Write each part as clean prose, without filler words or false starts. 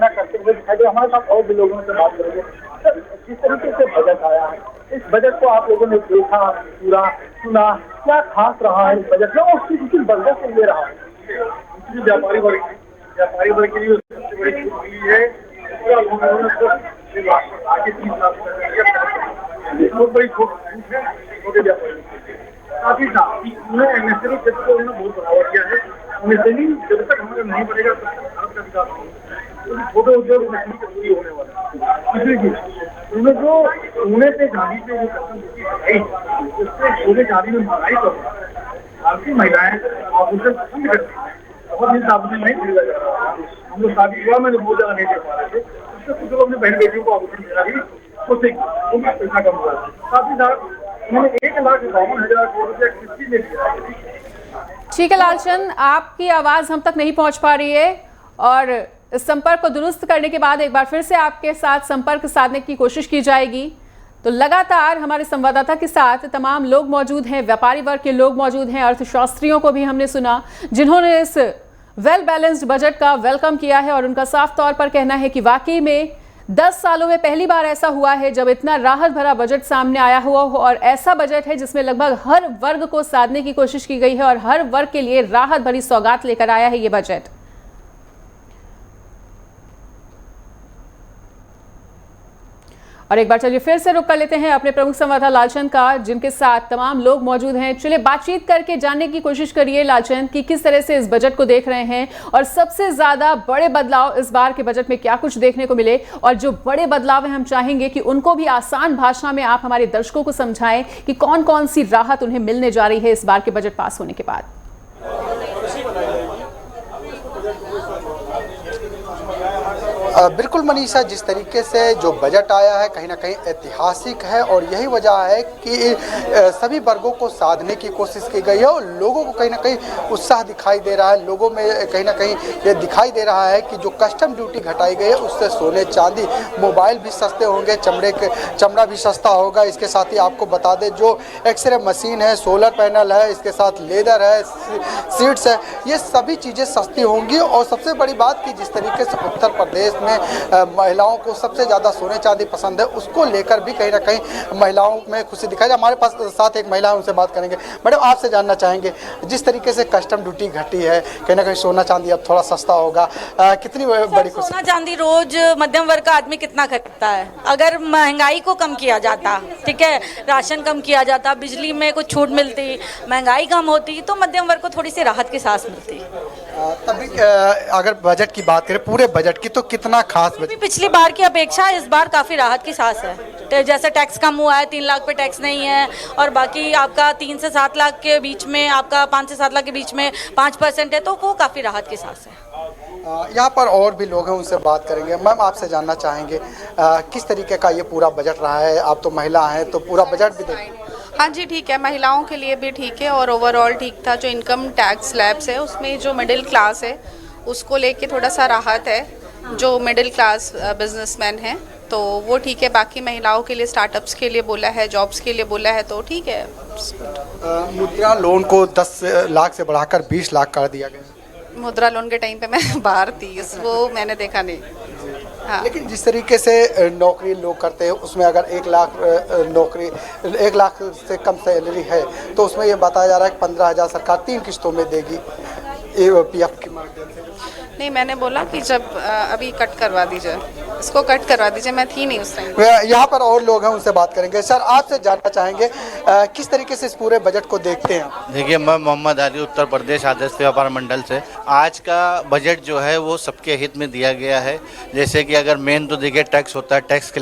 सामना करते हुए दिखाई दे। हमारे साथ और भी लोगों से बात करेंगे। जिस तरीके से बजट आया है, इस बजट को आप लोगों ने देखा, पूरा सुना, क्या खास रहा है इस बजट में और किस बजट से ले रहा है? व्यापारी वर्ग के लिए सबसे बड़ी छूट मिली है। आगे 30 लाख बहुत बड़ी छूट है छोटे व्यापारी। साथ ही साथ उन्हें एमएसएमई क्षेत्र को उन्होंने बहुत बढ़ावा दिया है। एमएसएमई जब तक हमारा नहीं बढ़ेगा तब तक भारत का विकास नहीं होगा, क्योंकि छोटे उद्योग एमएसएमई के जरूरी होने वाला है। इसलिए उन्होंने जो सोने पे चांदी पे जो कस्टम ड्यूटी हटाई, उससे सोने चांदी में महंगाई कर भारतीय महिलाएं आभूषण पसंद करती हैं। बहुत दिन आभूषण नहीं खरीदा जा रहा। हम लोग शादी विवाह में बहुत ज्यादा नहीं दे पा रहे थे, उससे कुछ लोग अपने बहन बेटियों को आभूषण देना भी सोचे, वो भी पैसा कम हुआ। साथ ही साथ उन्होंने 1,52,000 करोड़ रुपया कृषि में दिया। ठीक है लालचंद, आपकी आवाज हम तक नहीं पहुंच पा रही है और इस संपर्क को दुरुस्त करने के बाद एक बार फिर से आपके साथ संपर्क साधने की कोशिश की जाएगी। तो लगातार हमारे संवाददाता के साथ तमाम लोग मौजूद हैं, व्यापारी वर्ग के लोग मौजूद हैं, अर्थशास्त्रियों को भी हमने सुना जिन्होंने इस वेल बैलेंस्ड बजट का वेलकम किया है और उनका साफ तौर पर कहना है कि वाकई में 10 सालों में पहली बार ऐसा हुआ है जब इतना राहत भरा बजट सामने आया हुआ हो और ऐसा बजट है जिसमें लगभग हर वर्ग को साधने की कोशिश की गई है और हर वर्ग के लिए राहत भरी सौगात लेकर आया है ये बजट। और एक बार चलिए फिर से रुक कर लेते हैं अपने प्रमुख संवाददाता लालचंद का, जिनके साथ तमाम लोग मौजूद हैं। चलिए बातचीत करके जानने की कोशिश करिए लालचंद कि किस तरह से इस बजट को देख रहे हैं और सबसे ज्यादा बड़े बदलाव इस बार के बजट में क्या कुछ देखने को मिले और जो बड़े बदलाव हैं हम चाहेंगे कि उनको भी आसान भाषा में आप हमारे दर्शकों को समझाएं कि कौन कौन सी राहत उन्हें मिलने जा रही है इस बार के बजट पास होने के बाद। बिल्कुल मनीषा, जिस तरीके से जो बजट आया है कहीं ना कहीं ऐतिहासिक है और यही वजह है कि सभी वर्गों को साधने की कोशिश की गई है और लोगों को कहीं ना कहीं उत्साह दिखाई दे रहा है। लोगों में कहीं ना कहीं ये दिखाई दे रहा है कि जो कस्टम ड्यूटी घटाई गई है उससे सोने चांदी मोबाइल भी सस्ते होंगे, चमड़ा भी सस्ता होगा। इसके साथ ही आपको बता दें जो एक्सरे मशीन है, सोलर पैनल है, इसके साथ लेदर है, सीट्स है, ये सभी चीज़ें सस्ती होंगी। और सबसे बड़ी बात कि जिस तरीके से उत्तर प्रदेश में महिलाओं को सबसे ज़्यादा सोने चांदी पसंद है, उसको लेकर भी कहीं ना कहीं महिलाओं में खुशी दिखाई दे। हमारे पास साथ एक महिला है, उनसे बात करेंगे। मैडम, आपसे जानना चाहेंगे जिस तरीके से कस्टम ड्यूटी घटी है, कहीं ना कहीं सोना चांदी अब थोड़ा सस्ता होगा, कितनी बड़ी खुशी? सोना चांदी रोज मध्यम वर्ग का आदमी कितना खरीदता है? अगर महंगाई को कम किया जाता, ठीक है, राशन कम किया जाता, बिजली में कुछ छूट मिलती, महंगाई कम होती, तो मध्यम वर्ग को थोड़ी सी राहत की सांस मिलती। तभी अगर बजट की बात करें पूरे बजट की, तो कितना खास बजट? पिछली बार की अपेक्षा इस बार काफी राहत की सांस है। जैसे टैक्स कम हुआ है, 3 लाख पे टैक्स नहीं है और बाकी आपका 3 से 7 लाख के बीच में, आपका 5 से 7 लाख के बीच में 5% है, तो वो काफी राहत की सांस है। यहाँ पर और भी लोग हैं, उनसे बात करेंगे। मैम, आपसे जानना चाहेंगे किस तरीके का ये पूरा बजट रहा है? आप तो महिला हैं तो पूरा बजट भी देखें। हाँ जी, ठीक है, महिलाओं के लिए भी ठीक है और ओवरऑल ठीक था। जो इनकम टैक्स स्लैब्स है उसमें जो मिडिल क्लास है उसको लेके थोड़ा सा राहत है, जो मिडिल क्लास बिजनेसमैन हैं तो वो ठीक है। बाकी महिलाओं के लिए, स्टार्टअप्स के लिए बोला है, जॉब्स के लिए बोला है, तो ठीक है। मुद्रा लोन को 10 लाख से बढ़ाकर 20 लाख कर दिया गया। मुद्रा लोन के टाइम पे मैं बाहर थी, वो मैंने देखा नहीं। हाँ। लेकिन जिस तरीके से नौकरी लोग करते हैं उसमें अगर 1 लाख नौकरी, 1 लाख से कम सैलरी है तो उसमें ये बताया जा रहा है कि 15,000 सरकार 3 किस्तों में देगी PF की माध्यम से। नहीं, मैंने बोला कि जब अभी कट करवा दीजिए, इसको कट करवा दीजिए, मैं थी नहीं उस टाइम। यहाँ पर और लोग हैं, उनसे बात करेंगे। सर, आपसे जानना चाहेंगे किस तरीके से इस पूरे बजट को देखते हैं? देखिए, मैं मोहम्मद अली, उत्तर प्रदेश आदर्श व्यापार मंडल से। आज का बजट जो है वो सबके हित में दिया गया है। जैसे कि अगर मेन तो देखिए टैक्स होता है, टैक्स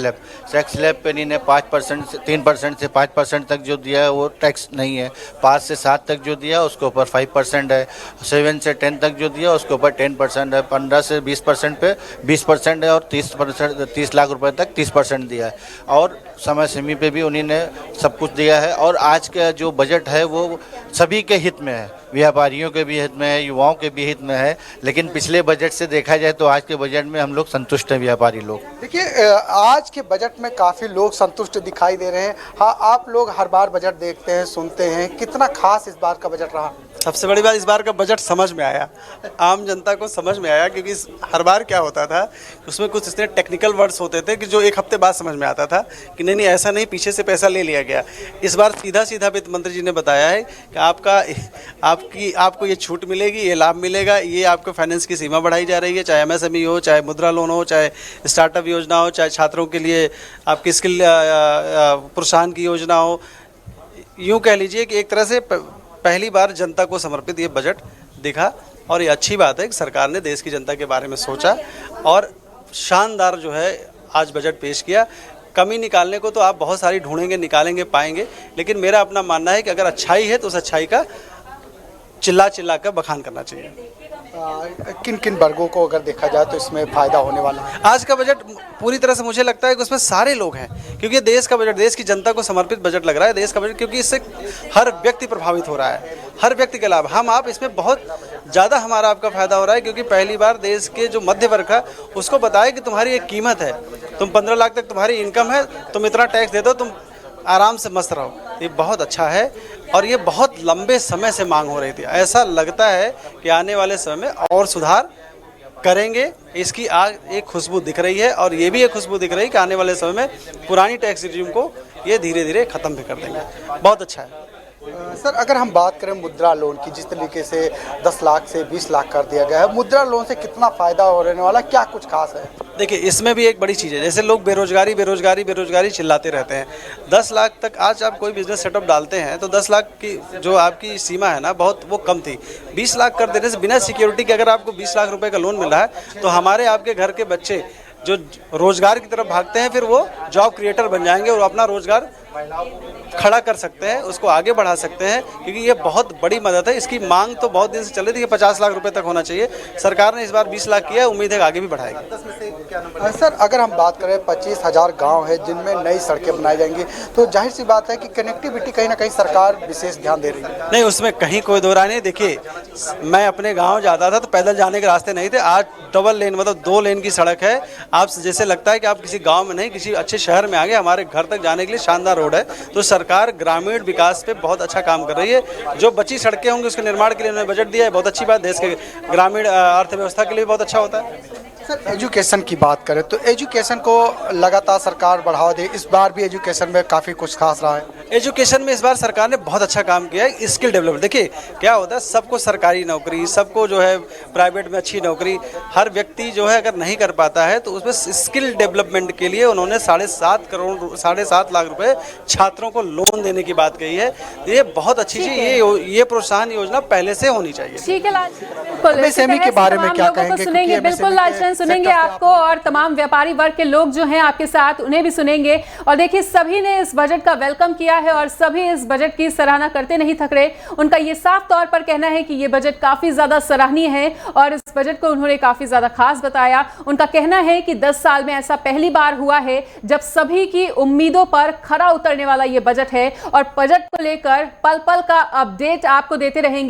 स्लैब पे इन्होंने 5% से 3% से 5% तक जो दिया है वो टैक्स नहीं है। 5 से 7 तक जो दिया उसके ऊपर 5% है, 7 से 10 तक जो दिया उसके ऊपर 10% है, 15 से 20% पे 20% है और 30% 30 लाख रुपए तक 30% दिया है और समय सीमा पे भी उन्हीं ने सब कुछ दिया है। और आज का जो बजट है वो सभी के हित में है, व्यापारियों के भी हित में है, युवाओं के भी हित में है। लेकिन पिछले बजट से देखा जाए तो आज के बजट में हम लोग संतुष्ट हैं, व्यापारी लोग। देखिए आज के बजट में काफ़ी लोग संतुष्ट दिखाई दे रहे हैं। हाँ, आप लोग हर बार बजट देखते हैं, सुनते हैं, कितना खास इस बार का बजट रहा? सबसे बड़ी बात, इस बार का बजट समझ में आया, आम जनता को समझ में आया। क्योंकि हर बार क्या होता था, उसमें कुछ इतने टेक्निकल वर्ड्स होते थे कि जो एक हफ्ते बाद समझ में आता था कि नहीं ऐसा नहीं, पीछे से पैसा ले लिया गया। इस बार सीधा सीधा वित्त मंत्री जी ने बताया है कि आपको ये छूट मिलेगी, ये लाभ मिलेगा, ये आपको फाइनेंस की सीमा बढ़ाई जा रही है, चाहे MSME हो, चाहे मुद्रा लोन हो, चाहे स्टार्टअप योजना हो, चाहे छात्रों के लिए आपकी स्किल प्रोत्साहन की योजना हो। यूँ कह लीजिए कि एक तरह से पहली बार जनता को समर्पित ये बजट दिखा और ये अच्छी बात है कि सरकार ने देश की जनता के बारे में सोचा और शानदार जो है आज बजट पेश किया। कमी निकालने को तो आप बहुत सारी ढूंढेंगे, निकालेंगे, पाएंगे, लेकिन मेरा अपना मानना है कि अगर अच्छाई है तो उस अच्छाई का चिल्ला कर बखान करना चाहिए। किन किन वर्गों को अगर देखा जाए तो इसमें फ़ायदा होने वाला है? आज का बजट पूरी तरह से मुझे लगता है कि उसमें सारे लोग हैं, क्योंकि देश का बजट, देश की जनता को समर्पित बजट लग रहा है। देश का बजट, क्योंकि इससे हर व्यक्ति प्रभावित हो रहा है, हर व्यक्ति के लाभ, हम आप इसमें बहुत ज़्यादा हमारा आपका फ़ायदा हो रहा है। क्योंकि पहली बार देश के जो मध्य वर्ग है उसको बताया कि तुम्हारी एक कीमत है, तुम 15 लाख तक तुम्हारी इनकम है, तुम इतना टैक्स दे दो, तुम आराम से मस्त रहो। ये बहुत अच्छा है और ये बहुत लंबे समय से मांग हो रही थी। ऐसा लगता है कि आने वाले समय में और सुधार करेंगे, इसकी एक खुशबू दिख रही है। और ये भी एक खुशबू दिख रही है कि आने वाले समय में पुरानी टैक्स रिजीम को ये धीरे धीरे ख़त्म भी कर देंगे। बहुत अच्छा है। सर, अगर हम बात करें मुद्रा लोन की, जिस तरीके से 10 लाख से 20 लाख कर दिया गया है, मुद्रा लोन से कितना फ़ायदा होने वाला, क्या कुछ खास है? देखिए, इसमें भी एक बड़ी चीज़ है, जैसे लोग बेरोजगारी चिल्लाते रहते हैं। 10 लाख तक आज आप कोई बिजनेस सेटअप डालते हैं तो 10 लाख की जो आपकी सीमा है ना, बहुत वो कम थी। 20 लाख कर देने से बिना सिक्योरिटी के अगर आपको 20 लाख रुपए का लोन मिल रहा है तो हमारे आपके घर के बच्चे जो रोजगार की तरफ भागते हैं, फिर वो जॉब क्रिएटर बन जाएंगे और अपना रोजगार खड़ा कर सकते हैं, उसको आगे बढ़ा सकते हैं। क्योंकि ये बहुत बड़ी मदद है। इसकी मांग तो बहुत दिन से चल रही थी कि 50 लाख रुपए तक होना चाहिए। सरकार ने इस बार 20 लाख किया है, उम्मीद है कि आगे भी बढ़ाएगी। सर, अगर हम बात करें 25,000 गांव है जिनमें नई सड़कें बनाई जाएंगी, तो जाहिर सी बात है कि कनेक्टिविटी कहीं ना कहीं सरकार विशेष ध्यान दे रही है। नहीं, उसमें कहीं कोई दो राय नहीं। देखिए, मैं अपने गाँव जाता था तो पैदल जाने के रास्ते नहीं थे, आज डबल लेन, मतलब 2 लेन की सड़क है। आप जैसे लगता है कि आप किसी गाँव में नहीं, किसी अच्छे शहर में आ गए। हमारे घर तक जाने के लिए शानदार रोड है। तो सरकार ग्रामीण विकास पे बहुत अच्छा काम कर रही है। जो बची सड़कें होंगी उसके निर्माण के लिए उन्होंने बजट दिया है, बहुत अच्छी बात। देश के ग्रामीण अर्थव्यवस्था के लिए बहुत अच्छा होता है। सर, एजुकेशन की बात करें तो एजुकेशन को लगातार सरकार बढ़ावा दे, इस बार भी एजुकेशन में काफ़ी कुछ खास रहा है। एजुकेशन में इस बार सरकार ने बहुत अच्छा काम किया है। स्किल डेवलपमेंट, देखिए क्या होता है, सबको सरकारी नौकरी, सबको जो है प्राइवेट में अच्छी नौकरी, हर व्यक्ति जो है अगर नहीं कर पाता है तो उसमें स्किल डेवलपमेंट के लिए उन्होंने 7.5 लाख रुपए छात्रों को लोन देने की बात कही है। ये बहुत अच्छी चीज़, ये प्रोत्साहन योजना पहले से होनी चाहिए। ठीक है लालचंद, MSME के बारे में क्या कहेंगे? सुनेंगे, बिल्कुल लालचंद, सुनेंगे आपको और तमाम व्यापारी वर्ग के लोग जो हैं आपके साथ, उन्हें भी सुनेंगे। और देखिए, सभी ने इस बजट का वेलकम किया है और सभी इस बजट की सराहना करते नहीं थक रहे। उनका ये साफ तौर पर कहना है कि ये बजट काफी ज्यादा सराहनीय है और इस बजट को उन्होंने काफी ज्यादा खास बताया। उनका कहना है कि 10 साल में ऐसा पहली बार हुआ है जब सभी की उम्मीदों पर खरा उतरने वाला ये बजट है और बजट को लेकर पल पल का अपडेट आपको देते रहेंगे।